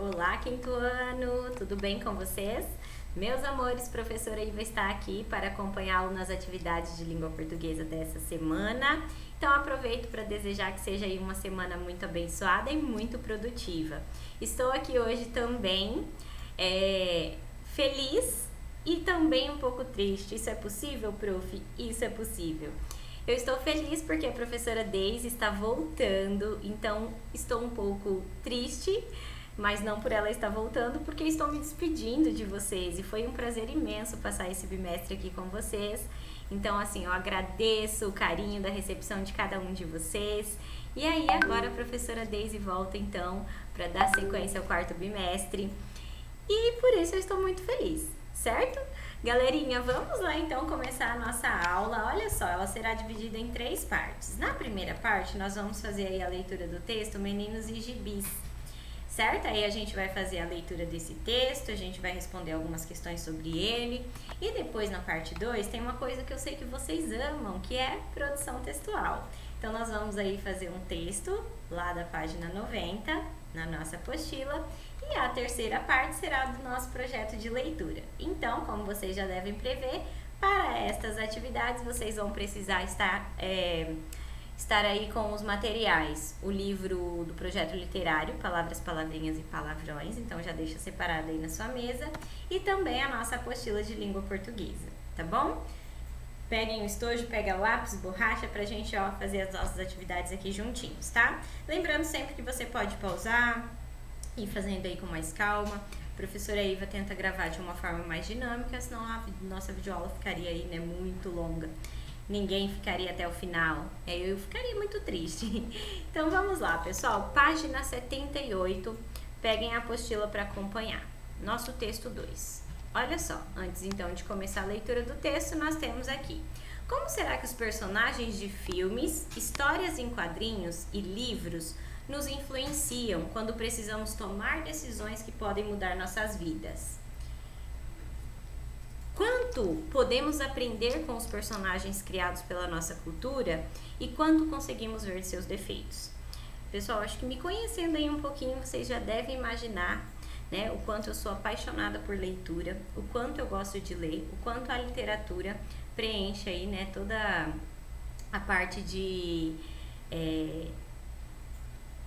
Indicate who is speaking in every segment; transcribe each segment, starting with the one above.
Speaker 1: Olá, quinto ano! Tudo bem com vocês? Meus amores, professora Iva está aqui para acompanhá-lo nas atividades de língua portuguesa dessa semana. Então aproveito para desejar que seja aí uma semana muito abençoada e muito produtiva. Estou aqui hoje também feliz e também um pouco triste. Isso é possível, prof? Isso é possível. Eu estou feliz porque a professora Deise está voltando, então estou um pouco triste, mas não por ela estar voltando, porque estou me despedindo de vocês e foi um prazer imenso passar esse bimestre aqui com vocês. Então, assim, eu agradeço o carinho da recepção de cada um de vocês. E aí, agora a professora Deise volta, então, para dar sequência ao quarto bimestre. E por isso eu estou muito feliz, certo? Galerinha, vamos lá então começar a nossa aula. Olha só, ela será dividida em 3 partes. Na primeira parte, nós vamos fazer aí a leitura do texto Meninos e Gibis, certo? Aí a gente vai fazer a leitura desse texto, a gente vai responder algumas questões sobre ele. E depois, na parte 2, tem uma coisa que eu sei que vocês amam, que é produção textual. Então, nós vamos aí fazer um texto lá da página 90, na nossa apostila. E a terceira parte será do nosso projeto de leitura. Então, como vocês já devem prever, para estas atividades vocês vão precisar estar aí com os materiais. O livro do projeto literário, Palavras, Palavrinhas e Palavrões, então já deixa separado aí na sua mesa. E também a nossa apostila de língua portuguesa, tá bom? Peguem o estojo, pega lápis, borracha pra gente fazer as nossas atividades aqui juntinhos, tá? Lembrando sempre que você pode pausar, ir fazendo aí com mais calma. A professora Iva tenta gravar de uma forma mais dinâmica, senão a nossa videoaula ficaria aí, né, muito longa. Ninguém ficaria até o final, eu ficaria muito triste. Então vamos lá, pessoal, página 78, peguem a apostila para acompanhar. Nosso texto 2. Olha só, antes então de começar a leitura do texto, nós temos aqui: como será que os personagens de filmes, histórias em quadrinhos e livros nos influenciam quando precisamos tomar decisões que podem mudar nossas vidas? Quanto podemos aprender com os personagens criados pela nossa cultura e quanto conseguimos ver seus defeitos? Pessoal, acho que me conhecendo aí um pouquinho, vocês já devem imaginar, né, o quanto eu sou apaixonada por leitura, o quanto eu gosto de ler, o quanto a literatura preenche aí, né, toda a parte de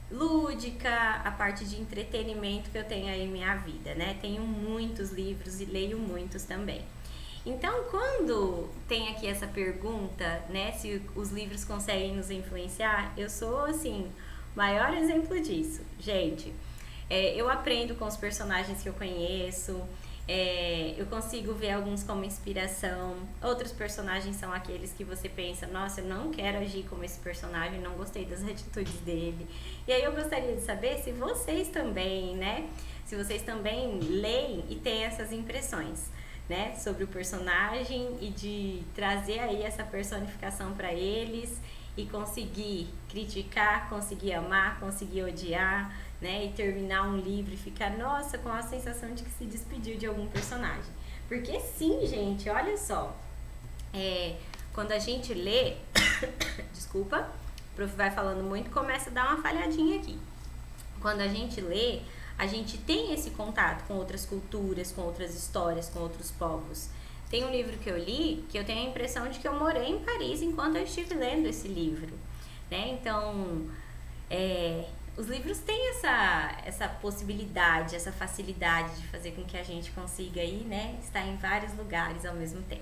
Speaker 1: lúdica, a parte de entretenimento que eu tenho aí em minha vida, né? Tenho muitos livros e leio muitos também. Então, quando tem aqui essa pergunta, né, se os livros conseguem nos influenciar, eu sou, assim, o maior exemplo disso. Gente, eu aprendo com os personagens que eu conheço, eu consigo ver alguns como inspiração, outros personagens são aqueles que você pensa, nossa, eu não quero agir como esse personagem, não gostei das atitudes dele. E aí eu gostaria de saber se vocês também, né, se vocês também leem e têm essas impressões, né, sobre o personagem e de trazer aí essa personificação para eles e conseguir criticar, conseguir amar, conseguir odiar, né, e terminar um livro e ficar, nossa, com a sensação de que se despediu de algum personagem. Porque sim, gente, olha só, quando a gente lê, desculpa, o prof vai falando muito, começa a dar uma falhadinha aqui. Quando a gente lê, a gente tem esse contato com outras culturas, com outras histórias, com outros povos. Tem um livro que eu li que eu tenho a impressão de que eu morei em Paris enquanto eu estive lendo esse livro, né? Então, os livros têm essa possibilidade, essa facilidade de fazer com que a gente consiga aí, né, estar em vários lugares ao mesmo tempo.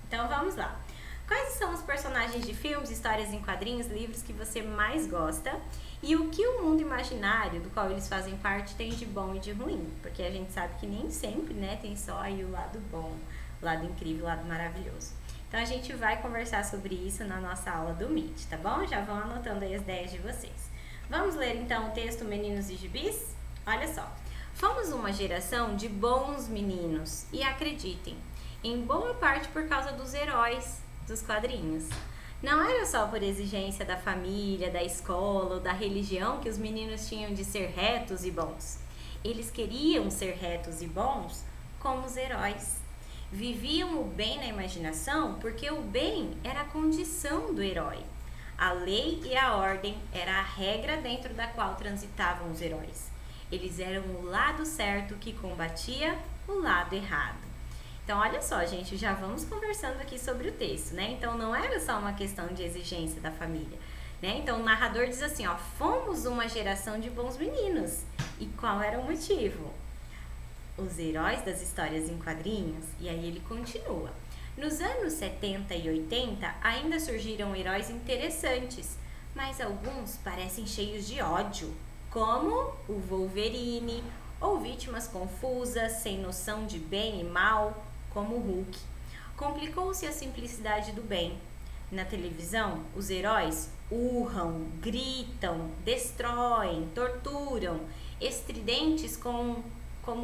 Speaker 1: Então, vamos lá. Quais são os personagens de filmes, histórias em quadrinhos, livros que você mais gosta? E o que o mundo imaginário do qual eles fazem parte tem de bom e de ruim? Porque a gente sabe que nem sempre, né, tem só aí o lado bom, o lado incrível, o lado maravilhoso. Então, a gente vai conversar sobre isso na nossa aula do Meet, tá bom? Já vão anotando aí as ideias de vocês. Vamos ler então o texto Meninos e Gibis? Olha só. Fomos uma geração de bons meninos e acreditem, em boa parte por causa dos heróis dos quadrinhos. Não era só por exigência da família, da escola ou da religião que os meninos tinham de ser retos e bons. Eles queriam ser retos e bons como os heróis. Viviam o bem na imaginação porque o bem era a condição do herói. A lei e a ordem era a regra dentro da qual transitavam os heróis. Eles eram o lado certo que combatia o lado errado. Então, olha só, gente, já vamos conversando aqui sobre o texto, né? Então, não era só uma questão de exigência da família, né? Então, o narrador diz assim, ó, fomos uma geração de bons meninos. E qual era o motivo? Os heróis das histórias em quadrinhos. E aí ele continua. Nos anos 70 e 80, ainda surgiram heróis interessantes, mas alguns parecem cheios de ódio, como o Wolverine, ou vítimas confusas, sem noção de bem e mal, como o Hulk. Complicou-se a simplicidade do bem. Na televisão, os heróis urram, gritam, destroem, torturam, estridentes como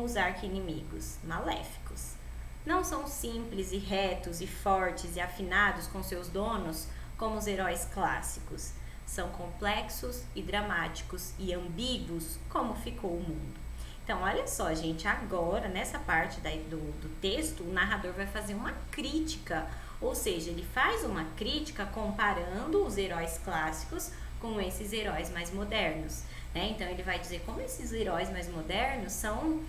Speaker 1: os arqui-inimigos, maléficos. Não são simples e retos e fortes e afinados com seus donos como os heróis clássicos. São complexos e dramáticos e ambíguos como ficou o mundo. Então, olha só, gente, agora, nessa parte do texto, o narrador vai fazer uma crítica, ou seja, ele faz uma crítica comparando os heróis clássicos com esses heróis mais modernos, né? Então, ele vai dizer como esses heróis mais modernos são,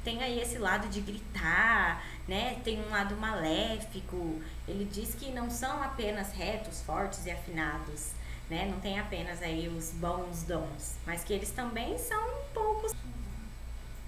Speaker 1: tem aí esse lado de gritar, né? Tem um lado maléfico, ele diz que não são apenas retos, fortes e afinados, né? Não tem apenas aí os bons dons, mas que eles também são um pouco...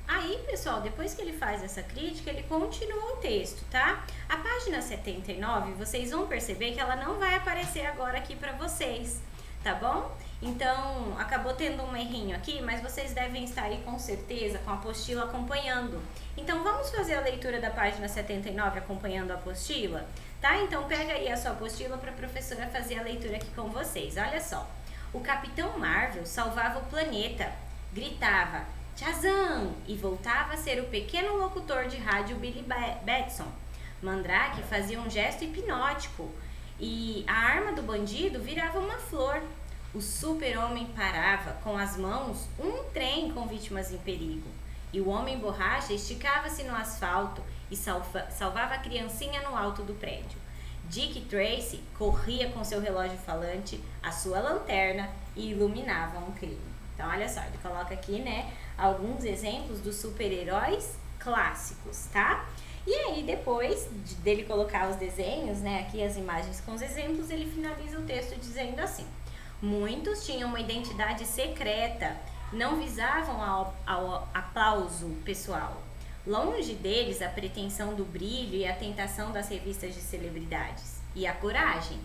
Speaker 1: Aí, pessoal, depois que ele faz essa crítica, ele continua o texto, tá? A página 79, vocês vão perceber que ela não vai aparecer agora aqui pra vocês, tá bom? Então, acabou tendo um errinho aqui, mas vocês devem estar aí com certeza com a apostila acompanhando. Então, vamos fazer a leitura da página 79 acompanhando a apostila? Tá? Então, pega aí a sua apostila para a professora fazer a leitura aqui com vocês. Olha só. O Capitão Marvel salvava o planeta, gritava Shazam! E voltava a ser o pequeno locutor de rádio Billy Batson. Mandrake fazia um gesto hipnótico e a arma do bandido virava uma flor. O super-homem parava com as mãos um trem com vítimas em perigo. E o homem borracha esticava-se no asfalto e salvava a criancinha no alto do prédio. Dick Tracy corria com seu relógio falante, a sua lanterna e iluminava um crime. Então, olha só, ele coloca aqui, né, alguns exemplos dos super-heróis clássicos, tá? E aí, depois dele colocar os desenhos, né, aqui as imagens com os exemplos, ele finaliza o texto dizendo assim: muitos tinham uma identidade secreta, não visavam ao aplauso pessoal. Longe deles a pretensão do brilho e a tentação das revistas de celebridades. E a coragem,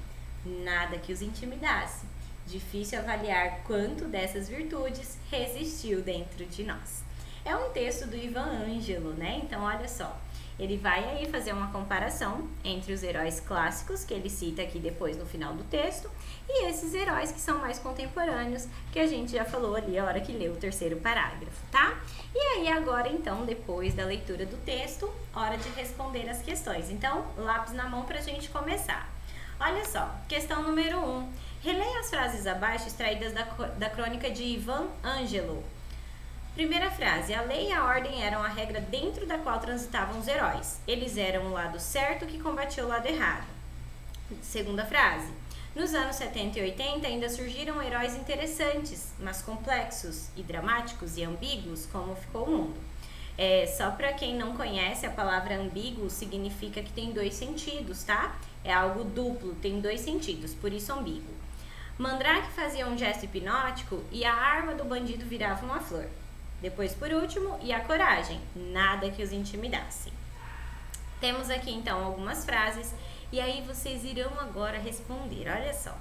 Speaker 1: nada que os intimidasse. Difícil avaliar quanto dessas virtudes resistiu dentro de nós. É um texto do Ivan Ângelo, né? Então, olha só. Ele vai aí fazer uma comparação entre os heróis clássicos, que ele cita aqui depois no final do texto, e esses heróis que são mais contemporâneos, que a gente já falou ali a hora que leu o terceiro parágrafo, tá? E aí agora, então, depois da leitura do texto, hora de responder as questões. Então, lápis na mão pra gente começar. Olha só, questão número 1. Releia as frases abaixo extraídas da crônica de Ivan Ângelo. Primeira frase: a lei e a ordem eram a regra dentro da qual transitavam os heróis. Eles eram o lado certo que combatia o lado errado. Segunda frase: nos anos 70 e 80 ainda surgiram heróis interessantes, mas complexos e dramáticos e ambíguos como ficou o mundo. Só para quem não conhece, a palavra ambíguo significa que tem dois sentidos, tá? É algo duplo, tem dois sentidos, por isso ambíguo. Mandrake fazia um gesto hipnótico e a arma do bandido virava uma flor. Depois, por último, e a coragem, nada que os intimidasse. Temos aqui, então, algumas frases e aí vocês irão agora responder. Olha só.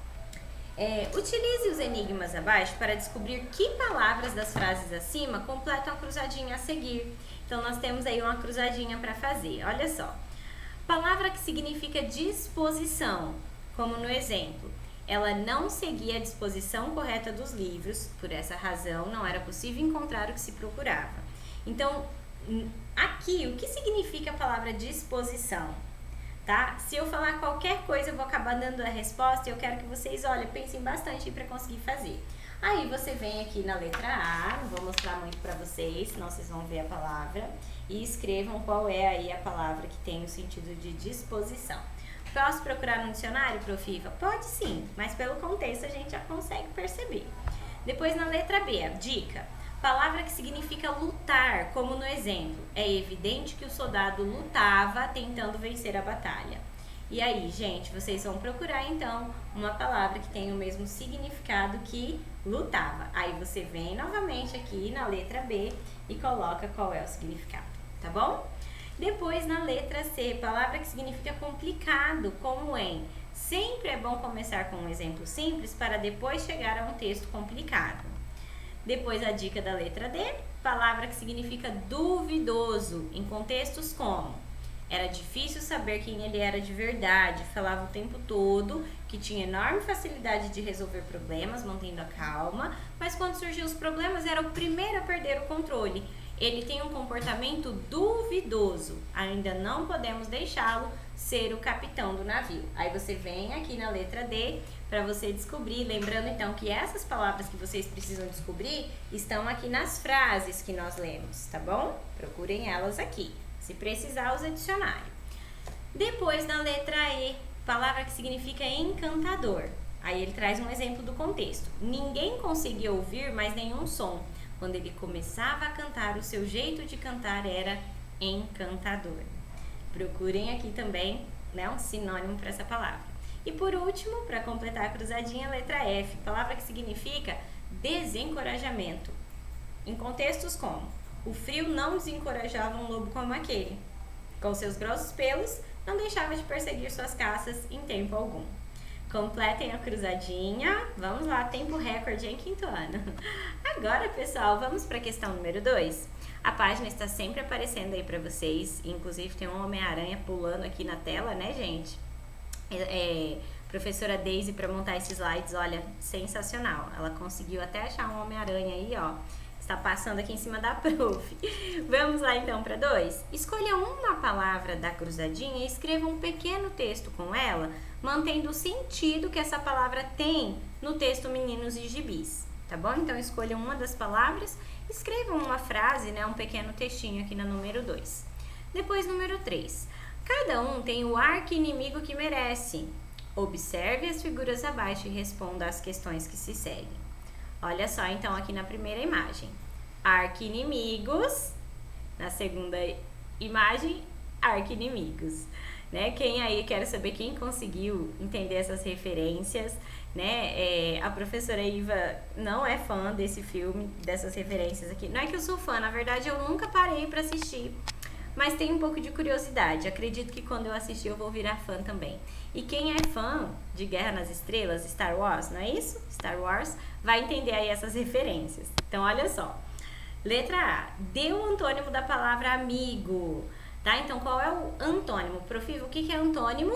Speaker 1: Utilize os enigmas abaixo para descobrir que palavras das frases acima completam a cruzadinha a seguir. Então, nós temos aí uma cruzadinha para fazer. Olha só. Palavra que significa disposição, como no exemplo. Ela não seguia a disposição correta dos livros, por essa razão não era possível encontrar o que se procurava. Então, aqui, o que significa a palavra disposição? Tá? Se eu falar qualquer coisa, eu vou acabar dando a resposta e eu quero que vocês, olha, pensem bastante para conseguir fazer. Aí você vem aqui na letra A, não vou mostrar muito para vocês, senão vocês vão ver a palavra, e escrevam qual é aí a palavra que tem o sentido de disposição. Posso procurar no dicionário, Prof. Iva? Pode sim, mas pelo contexto a gente já consegue perceber. Depois na letra B, a dica. Palavra que significa lutar, como no exemplo. É evidente que o soldado lutava tentando vencer a batalha. E aí, gente, vocês vão procurar então uma palavra que tenha o mesmo significado que lutava. Aí você vem novamente aqui na letra B e coloca qual é o significado, tá bom? Depois na letra C, palavra que significa complicado, como em sempre é bom começar com um exemplo simples para depois chegar a um texto complicado. Depois a dica da letra D, palavra que significa duvidoso, em contextos como era difícil saber quem ele era de verdade, falava o tempo todo que tinha enorme facilidade de resolver problemas, mantendo a calma, mas quando surgiam os problemas era o primeiro a perder o controle. Ele tem um comportamento duvidoso, ainda não podemos deixá-lo ser o capitão do navio. Aí você vem aqui na letra D para você descobrir, lembrando então que essas palavras que vocês precisam descobrir estão aqui nas frases que nós lemos, tá bom? Procurem elas aqui. Se precisar, usa dicionário. Depois, na letra E, palavra que significa encantador. Aí ele traz um exemplo do contexto. Ninguém conseguia ouvir mais nenhum som. Quando ele começava a cantar, o seu jeito de cantar era encantador. Procurem aqui também, né, um sinônimo para essa palavra. E por último, para completar a cruzadinha, a letra F, palavra que significa desencorajamento. Em contextos como o frio não desencorajava um lobo como aquele. Com seus grossos pelos, não deixava de perseguir suas caças em tempo algum. Completem a cruzadinha. Vamos lá, tempo recorde em quinto ano. Agora, pessoal, vamos para a questão número 2. A página está sempre aparecendo aí para vocês. Inclusive, tem um Homem-Aranha pulando aqui na tela, né, gente? Professora Daisy, para montar esses slides, olha, sensacional. Ela conseguiu até achar um Homem-Aranha aí, ó. Está passando aqui em cima da prof. Vamos lá então para 2. Escolha uma palavra da cruzadinha e escreva um pequeno texto com ela, mantendo o sentido que essa palavra tem no texto Meninos e Gibis, tá bom? Então escolha uma das palavras, escreva uma frase, né, um pequeno textinho aqui na número 2. Depois número 3. Cada um tem o arqui-inimigo que merece. Observe as figuras abaixo e responda às questões que se seguem. Olha só, então, aqui na primeira imagem, arqui-inimigos. Na segunda imagem, arqui-inimigos. Né? Quem aí, quero saber quem conseguiu entender essas referências, né? A professora Iva não é fã desse filme, dessas referências aqui. Não é que eu sou fã, na verdade, eu nunca parei para assistir, mas tenho um pouco de curiosidade. Acredito que quando eu assistir eu vou virar fã também. E quem é fã de Guerra nas Estrelas, Star Wars, não é isso? Star Wars, vai entender aí essas referências. Então, olha só. Letra A. Dê o antônimo da palavra amigo. Tá? Então, qual é o antônimo? Prof, o que é antônimo?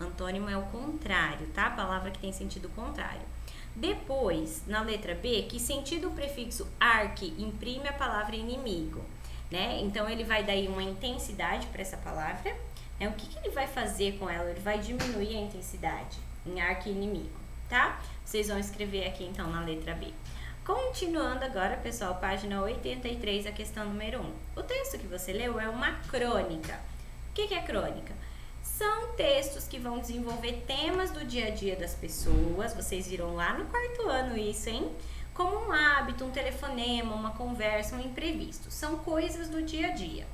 Speaker 1: Antônimo é o contrário, tá? A palavra que tem sentido contrário. Depois, na letra B, que sentido o prefixo arqui imprime a palavra inimigo? Né? Então, ele vai dar aí uma intensidade para essa palavra. O que ele vai fazer com ela? Ele vai diminuir a intensidade em arqui-inimigo, tá? Vocês vão escrever aqui, então, na letra B. Continuando agora, pessoal, página 83, a questão número 1. O texto que você leu é uma crônica. O que é crônica? São textos que vão desenvolver temas do dia a dia das pessoas. Vocês viram lá no quarto ano isso, hein? Como um hábito, um telefonema, uma conversa, um imprevisto. São coisas do dia a dia,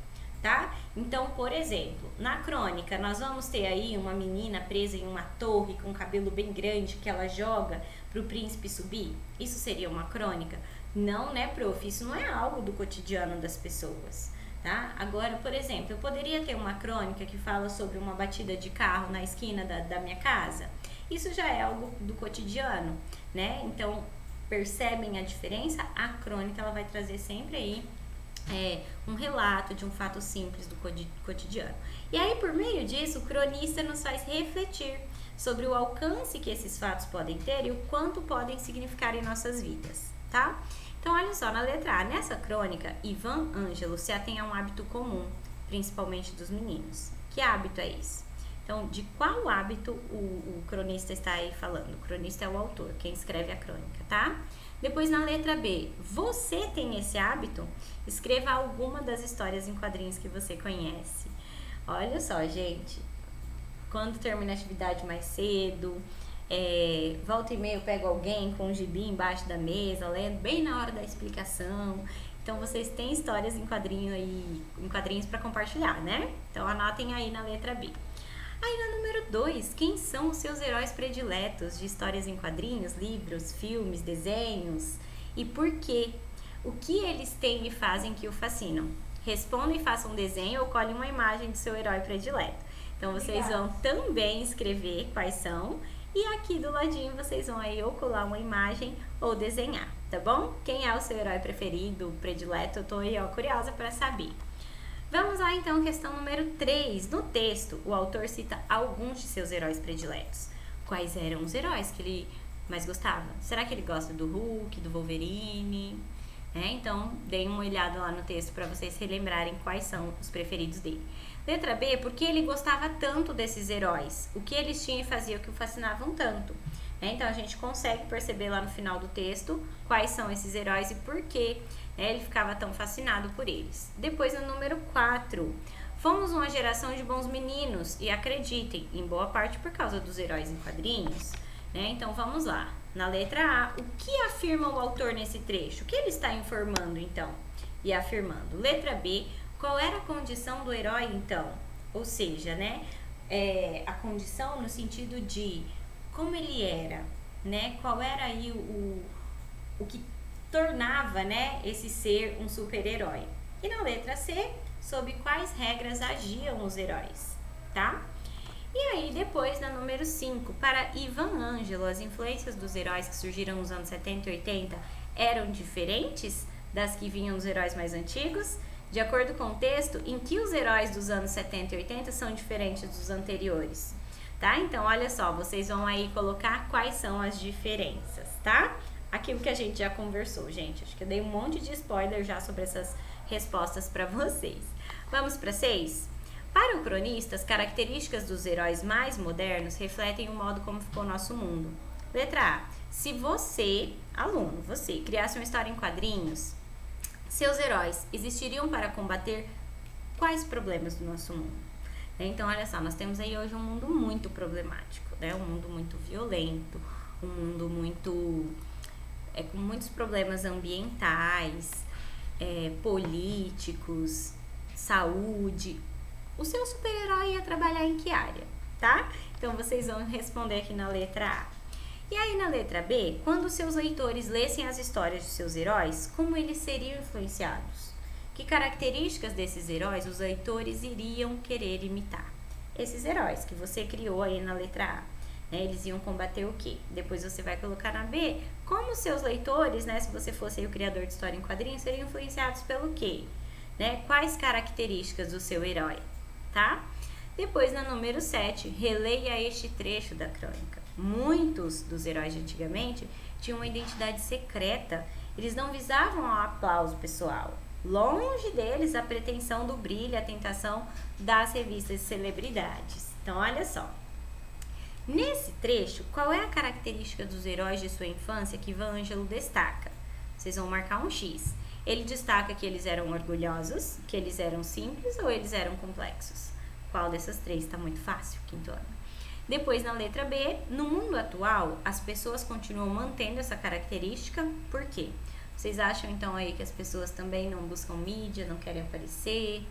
Speaker 1: tá? Então, por exemplo, na crônica, nós vamos ter aí uma menina presa em uma torre com um cabelo bem grande que ela joga para o príncipe subir. Isso seria uma crônica? Não, né, prof? Isso não é algo do cotidiano das pessoas, tá? Agora, por exemplo, eu poderia ter uma crônica que fala sobre uma batida de carro na esquina da minha casa. Isso já é algo do cotidiano, né? Então, percebem a diferença? A crônica ela vai trazer sempre aí um relato de um fato simples do cotidiano. E aí, por meio disso, o cronista nos faz refletir sobre o alcance que esses fatos podem ter e o quanto podem significar em nossas vidas, tá? Então, olha só, na letra A, nessa crônica, Ivan Ângelo se atém a um hábito comum, principalmente dos meninos. Que hábito é esse? Então, de qual hábito o cronista está aí falando? O cronista é o autor, quem escreve a crônica, tá? Depois, na letra B, você tem esse hábito? Escreva alguma das histórias em quadrinhos que você conhece. Olha só, gente, quando termina a atividade mais cedo, Volta e meia eu pego alguém com um gibi embaixo da mesa, lendo bem na hora da explicação. Então vocês têm histórias em quadrinhos para compartilhar, né? Então anotem aí na letra B. Aí na número 2, quem são os seus heróis prediletos de histórias em quadrinhos, livros, filmes, desenhos? E por quê? O que eles têm e fazem que o fascinam? Responda e faça um desenho ou colhe uma imagem do seu herói predileto. Então vocês vão também escrever quais são e aqui do ladinho vocês vão aí ou colar uma imagem ou desenhar, tá bom? Quem é o seu herói preferido, predileto? Eu tô aí, ó, curiosa para saber. Vamos lá então, questão número 3. No texto, o autor cita alguns de seus heróis prediletos. Quais eram os heróis que ele mais gostava? Será que ele gosta do Hulk, do Wolverine? Então, deem uma olhada lá no texto para vocês relembrarem quais são os preferidos dele. Letra B, por que ele gostava tanto desses heróis? O que eles tinham e faziam que o fascinavam tanto? Então, a gente consegue perceber lá no final do texto quais são esses heróis e por que ele ficava tão fascinado por eles. Depois, no número 4, fomos uma geração de bons meninos e acreditem, em boa parte por causa dos heróis em quadrinhos. Então, vamos lá. Na letra A, o que afirma o autor nesse trecho? O que ele está informando, então? E afirmando. Letra B, qual era a condição do herói, então? Ou seja, a condição no sentido de como ele era, Qual era aí o que tornava, esse ser um super-herói. E na letra C, sob quais regras agiam os heróis, tá? E aí, depois, na número 5, para Ivan Ângelo, as influências dos heróis que surgiram nos anos 70 e 80 eram diferentes das que vinham dos heróis mais antigos? De acordo com o texto, em que os heróis dos anos 70 e 80 são diferentes dos anteriores? Tá? Então, olha só, vocês vão aí colocar quais são as diferenças, tá? Aquilo que a gente já conversou, gente. Acho que eu dei um monte de spoiler já sobre essas respostas para vocês. Vamos para 6? Para o cronista, as características dos heróis mais modernos refletem o modo como ficou o nosso mundo. Letra A. Se você, aluno, criasse uma história em quadrinhos, seus heróis existiriam para combater quais problemas do nosso mundo? Então, olha só, nós temos aí hoje um mundo muito problemático, um mundo muito violento, um mundo muito com muitos problemas ambientais, políticos, saúde. O seu super-herói ia trabalhar em que área, tá? Então, vocês vão responder aqui na letra A. E aí, na letra B, quando seus leitores lessem as histórias de seus heróis, como eles seriam influenciados? Que características desses heróis os leitores iriam querer imitar? Esses heróis que você criou aí na letra A, eles iam combater o quê? Depois você vai colocar na B, como seus leitores, se você fosse aí o criador de história em quadrinhos, seriam influenciados pelo quê? Quais características do seu herói? Tá? Depois, na número 7, releia este trecho da crônica. Muitos dos heróis de antigamente tinham uma identidade secreta. Eles não visavam ao aplauso pessoal. Longe deles a pretensão do brilho, a tentação das revistas de celebridades. Então, olha só. Nesse trecho, qual é a característica dos heróis de sua infância que Ivan Ângelo destaca? Vocês vão marcar um X. Ele destaca que eles eram orgulhosos, que eles eram simples ou eles eram complexos? Qual dessas três está muito fácil, quinto ano? Depois, na letra B, no mundo atual, as pessoas continuam mantendo essa característica, por quê? Vocês acham, então, aí que as pessoas também não buscam mídia, não querem aparecer?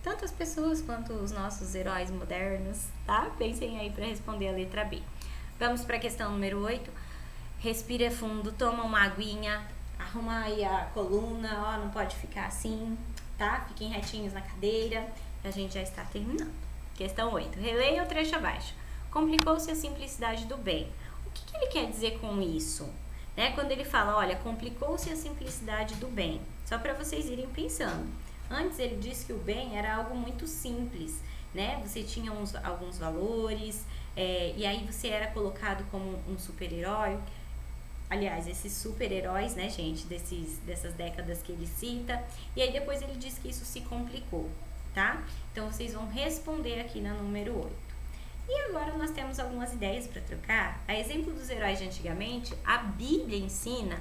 Speaker 1: Tanto as pessoas quanto os nossos heróis modernos, tá? Pensem aí para responder a letra B. Vamos para a questão número 8. Respira fundo, toma uma aguinha, arruma aí a coluna, não pode ficar assim, tá? Fiquem retinhos na cadeira, que a gente já está terminando. Questão 8. Releia o trecho abaixo. Complicou-se a simplicidade do bem. O que ele quer dizer com isso? Quando ele fala, olha, complicou-se a simplicidade do bem. Só para vocês irem pensando. Antes ele disse que o bem era algo muito simples, Você tinha alguns valores, e aí você era colocado como um super-herói. Aliás, esses super-heróis, gente, dessas décadas que ele cita. E aí depois ele diz que isso se complicou, tá? Então, vocês vão responder aqui na número 8. E agora nós temos algumas ideias para trocar. A exemplo dos heróis de antigamente, a Bíblia ensina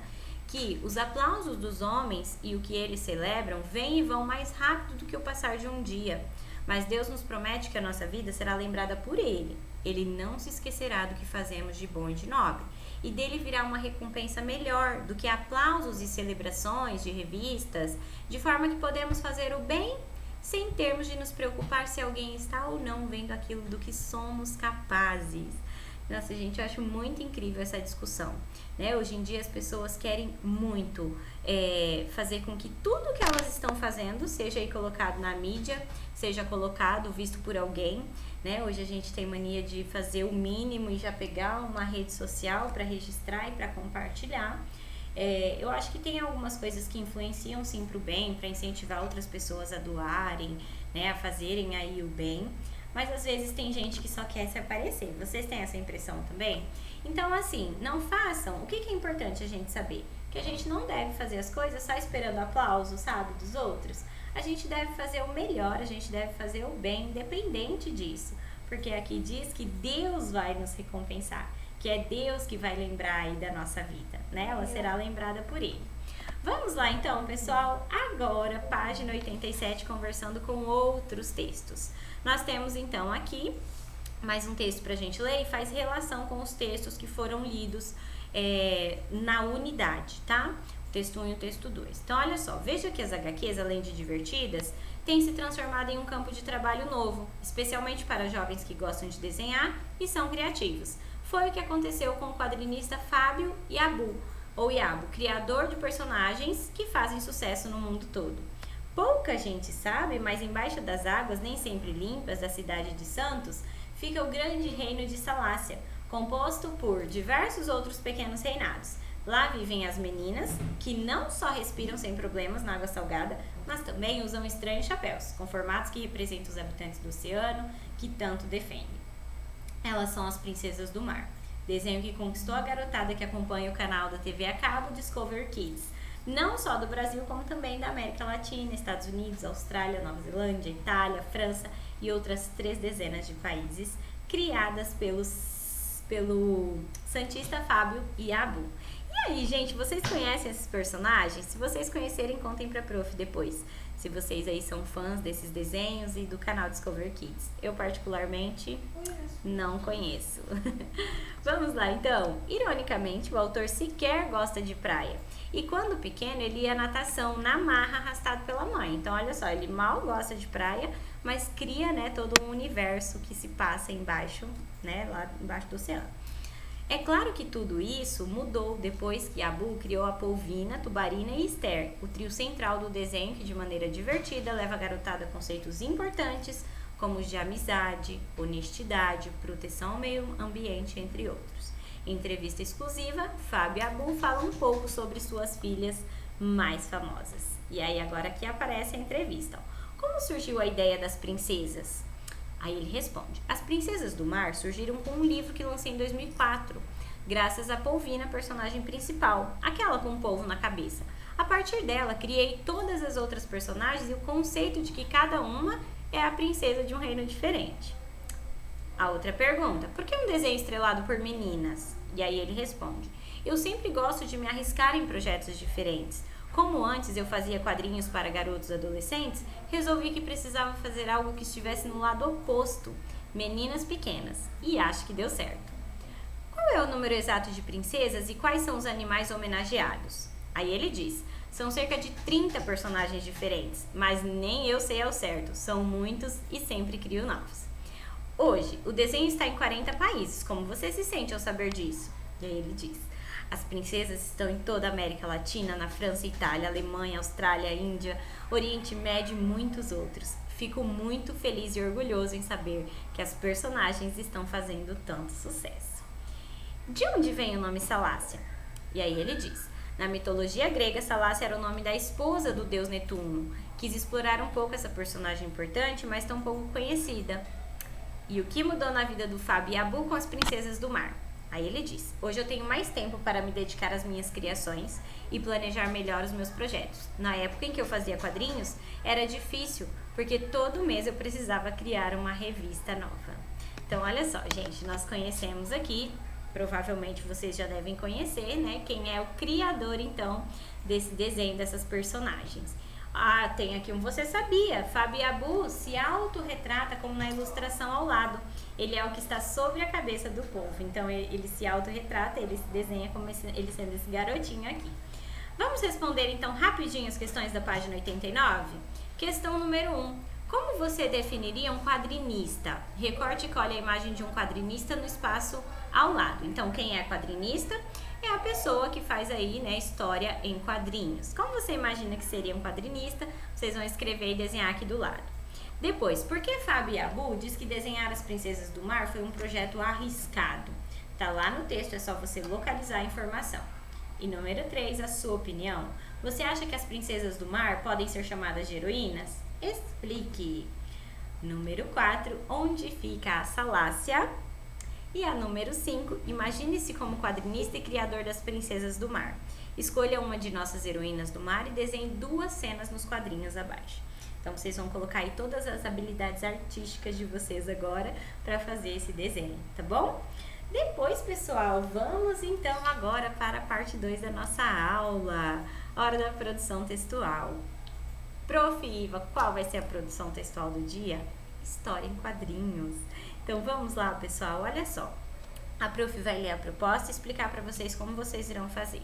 Speaker 1: que os aplausos dos homens e o que eles celebram vêm e vão mais rápido do que o passar de um dia. Mas Deus nos promete que a nossa vida será lembrada por Ele. ele não se esquecerá do que fazemos de bom e de nobre, e dele virá uma recompensa melhor do que aplausos e celebrações de revistas, de forma que podemos fazer o bem sem termos de nos preocupar se alguém está ou não vendo aquilo do que somos capazes. Nossa, gente, eu acho muito incrível essa discussão, né? Hoje em dia as pessoas querem muito fazer com que tudo que elas estão fazendo seja aí colocado na mídia, seja colocado, visto por alguém, né? Hoje a gente tem mania de fazer o mínimo e já pegar uma rede social para registrar e para compartilhar. Eu acho que tem algumas coisas que influenciam sim para o bem, para incentivar outras pessoas a doarem, né, a fazerem aí o bem, mas às vezes tem gente que só quer se aparecer. Vocês têm essa impressão também? Então, assim, não façam. O que é importante a gente saber? Que a gente não deve fazer as coisas só esperando aplauso, sabe, dos outros. A gente deve fazer o melhor, a gente deve fazer o bem, independente disso, porque aqui diz que Deus vai nos recompensar, que é Deus que vai lembrar aí da nossa vida, né? Ela será lembrada por Ele. Vamos lá então, pessoal, agora página 87, conversando com outros textos. Nós temos então aqui mais um texto para a gente ler e faz relação com os textos que foram lidos na unidade, tá? O texto 1 e o texto 2. Então, olha só, veja que as HQs, além de divertidas, têm se transformado em um campo de trabalho novo, especialmente para jovens que gostam de desenhar e são criativos. Foi o que aconteceu com o quadrinista Fábio Yabu, ou Yabo, criador de personagens que fazem sucesso no mundo todo. Pouca gente sabe, mas embaixo das águas, nem sempre limpas, da cidade de Santos, fica o grande reino de Salácia, composto por diversos outros pequenos reinados. Lá vivem as meninas, que não só respiram sem problemas na água salgada, mas também usam estranhos chapéus, com formatos que representam os habitantes do oceano, que tanto defendem. Elas são as princesas do mar, desenho que conquistou a garotada que acompanha o canal da TV a cabo Discovery Kids, não só do Brasil, como também da América Latina, Estados Unidos, Austrália, Nova Zelândia, Itália, França e outras 3 dezenas de países, criadas pelo Santista Fábio Yabu. E aí, gente, vocês conhecem esses personagens? Se vocês conhecerem, contem pra prof depois. Se vocês aí são fãs desses desenhos e do canal Discover Kids. Eu, particularmente, não conheço. Vamos lá, então. Ironicamente, o autor sequer gosta de praia. E quando pequeno, ele ia à natação na marra, arrastado pela mãe. Então, olha só, ele mal gosta de praia, mas cria, né, todo um universo que se passa embaixo, né, lá embaixo do oceano. É claro que tudo isso mudou depois que Yabu criou a Polvina, Tubarina e Esther, o trio central do desenho que de maneira divertida leva a garotada a conceitos importantes como os de amizade, honestidade, proteção ao meio ambiente, entre outros. Em entrevista exclusiva, Fábio Yabu fala um pouco sobre suas filhas mais famosas. E aí agora aqui aparece a entrevista. Como surgiu a ideia das princesas? Aí ele responde: as Princesas do Mar surgiram com um livro que lancei em 2004, graças a Polvina, personagem principal, aquela com um polvo na cabeça. A partir dela, criei todas as outras personagens e o conceito de que cada uma é a princesa de um reino diferente. A outra pergunta: por que um desenho estrelado por meninas? E aí ele responde: eu sempre gosto de me arriscar em projetos diferentes. Como antes eu fazia quadrinhos para garotos e adolescentes, resolvi que precisava fazer algo que estivesse no lado oposto, meninas pequenas, e acho que deu certo. Qual é o número exato de princesas e quais são os animais homenageados? Aí ele diz: são cerca de 30 personagens diferentes, mas nem eu sei ao certo, são muitos e sempre crio novos. Hoje, o desenho está em 40 países, como você se sente ao saber disso? E aí ele diz: as princesas estão em toda a América Latina, na França, Itália, Alemanha, Austrália, Índia, Oriente Médio e muitos outros. Fico muito feliz e orgulhoso em saber que as personagens estão fazendo tanto sucesso. De onde vem o nome Salácia? E aí ele diz: na mitologia grega, Salácia era o nome da esposa do deus Netuno. Quis explorar um pouco essa personagem importante, mas tão pouco conhecida. E o que mudou na vida do Fábio Yabu com as Princesas do Mar? Aí ele diz: hoje eu tenho mais tempo para me dedicar às minhas criações e planejar melhor os meus projetos. Na época em que eu fazia quadrinhos, era difícil, porque todo mês eu precisava criar uma revista nova. Então, olha só, gente, nós conhecemos aqui, provavelmente vocês já devem conhecer, né, quem é o criador, então, desse desenho, dessas personagens. Ah, tem aqui um Você Sabia. Fabiabu se autorretrata como na ilustração ao lado. Ele é o que está sobre a cabeça do povo. Então ele se autorretrata, ele se desenha como ele sendo esse garotinho aqui. Vamos responder então rapidinho as questões da página 89? Questão número 1. Como você definiria um quadrinista? Recorte e colhe a imagem de um quadrinista no espaço ao lado. Então, quem é quadrinista? É a pessoa que faz aí, né, história em quadrinhos. Como você imagina que seria um quadrinista? Vocês vão escrever e desenhar aqui do lado. Depois, por que Fabiabu diz que desenhar as princesas do mar foi um projeto arriscado? Tá lá no texto, é só você localizar a informação. E número 3, a sua opinião. Você acha que as princesas do mar podem ser chamadas de heroínas? Explique. Número 4, onde fica a Salácia? E a número 5, imagine-se como quadrinista e criador das princesas do mar. Escolha uma de nossas heroínas do mar e desenhe 2 cenas nos quadrinhos abaixo. Então, vocês vão colocar aí todas as habilidades artísticas de vocês agora para fazer esse desenho, tá bom? Depois, pessoal, vamos então agora para a parte 2 da nossa aula, hora da produção textual. Prof. Iva, qual vai ser a produção textual do dia? História em quadrinhos. Então vamos lá, pessoal, olha só. A prof vai ler a proposta e explicar para vocês como vocês irão fazer.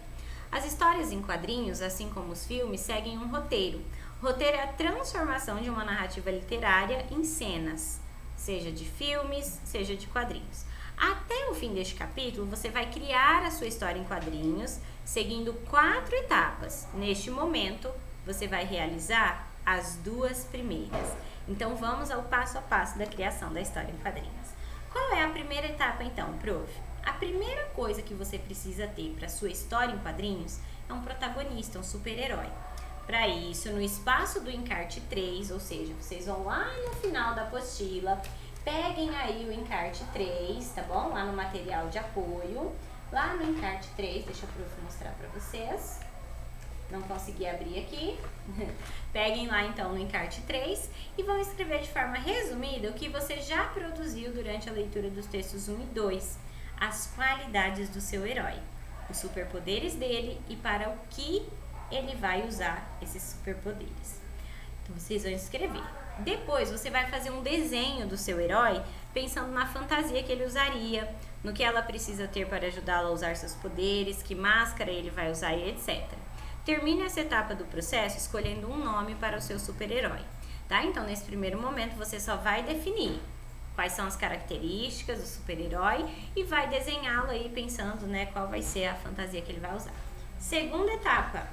Speaker 1: As histórias em quadrinhos, assim como os filmes, seguem um roteiro. O roteiro é a transformação de uma narrativa literária em cenas, seja de filmes, seja de quadrinhos. Até o fim deste capítulo, você vai criar a sua história em quadrinhos, seguindo 4 etapas. Neste momento, você vai realizar as 2 primeiras. Então, vamos ao passo a passo da criação da história em quadrinhos. Qual é a primeira etapa, então, prof? A primeira coisa que você precisa ter para sua história em quadrinhos é um protagonista, um super-herói. Para isso, no espaço do encarte 3, ou seja, vocês vão lá no final da apostila, peguem aí o encarte 3, tá bom? Lá no material de apoio. Lá no encarte 3, deixa a prof mostrar para vocês. Não consegui abrir aqui. Peguem lá então no encarte 3 e vão escrever de forma resumida o que você já produziu durante a leitura dos textos 1 e 2. As qualidades do seu herói, os superpoderes dele e para o que ele vai usar esses superpoderes. Então vocês vão escrever. Depois você vai fazer um desenho do seu herói pensando na fantasia que ele usaria, no que ela precisa ter para ajudá-lo a usar seus poderes, que máscara ele vai usar e etc. Termine essa etapa do processo escolhendo um nome para o seu super-herói, tá? Então, nesse primeiro momento, você só vai definir quais são as características do super-herói e vai desenhá-lo aí pensando, né, qual vai ser a fantasia que ele vai usar. Segunda etapa.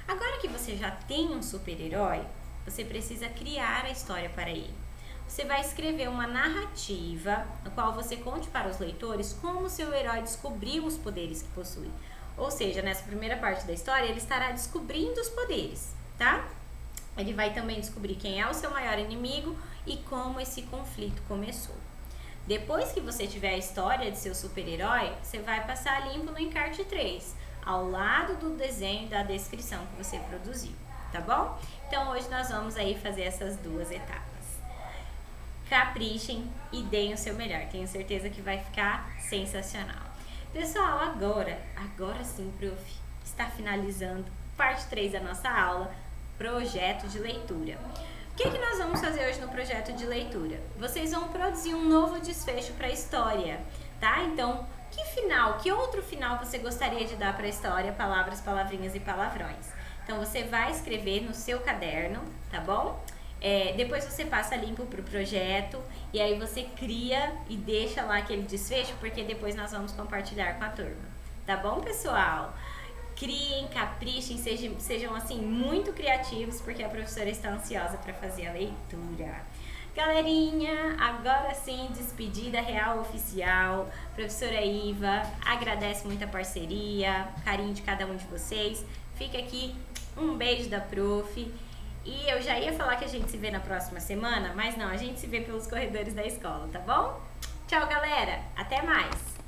Speaker 1: Agora que você já tem um super-herói, você precisa criar a história para ele. Você vai escrever uma narrativa na qual você conte para os leitores como o seu herói descobriu os poderes que possui. Ou seja, nessa primeira parte da história, ele estará descobrindo os poderes, tá? Ele vai também descobrir quem é o seu maior inimigo e como esse conflito começou. Depois que você tiver a história de seu super-herói, você vai passar limpo no encarte 3, ao lado do desenho e da descrição que você produziu, tá bom? Então, hoje nós vamos aí fazer essas 2 etapas. Caprichem e deem o seu melhor. Tenho certeza que vai ficar sensacional. Pessoal, agora sim, prof, está finalizando parte 3 da nossa aula, projeto de leitura. O que nós vamos fazer hoje no projeto de leitura? Vocês vão produzir um novo desfecho para a história, tá? Então, que outro final você gostaria de dar para a história? Palavras, palavrinhas e palavrões. Então, você vai escrever no seu caderno, tá bom? Depois você passa limpo para o projeto e aí você cria e deixa lá aquele desfecho, porque depois nós vamos compartilhar com a turma, tá bom, pessoal? Criem, caprichem, sejam assim muito criativos, porque a professora está ansiosa para fazer a leitura. Galerinha, agora sim, despedida real oficial. Professora Iva agradece muito a parceria, carinho de cada um de vocês. Fica aqui um beijo da prof. E eu já ia falar que a gente se vê na próxima semana, mas não, a gente se vê pelos corredores da escola, tá bom? Tchau, galera! Até mais!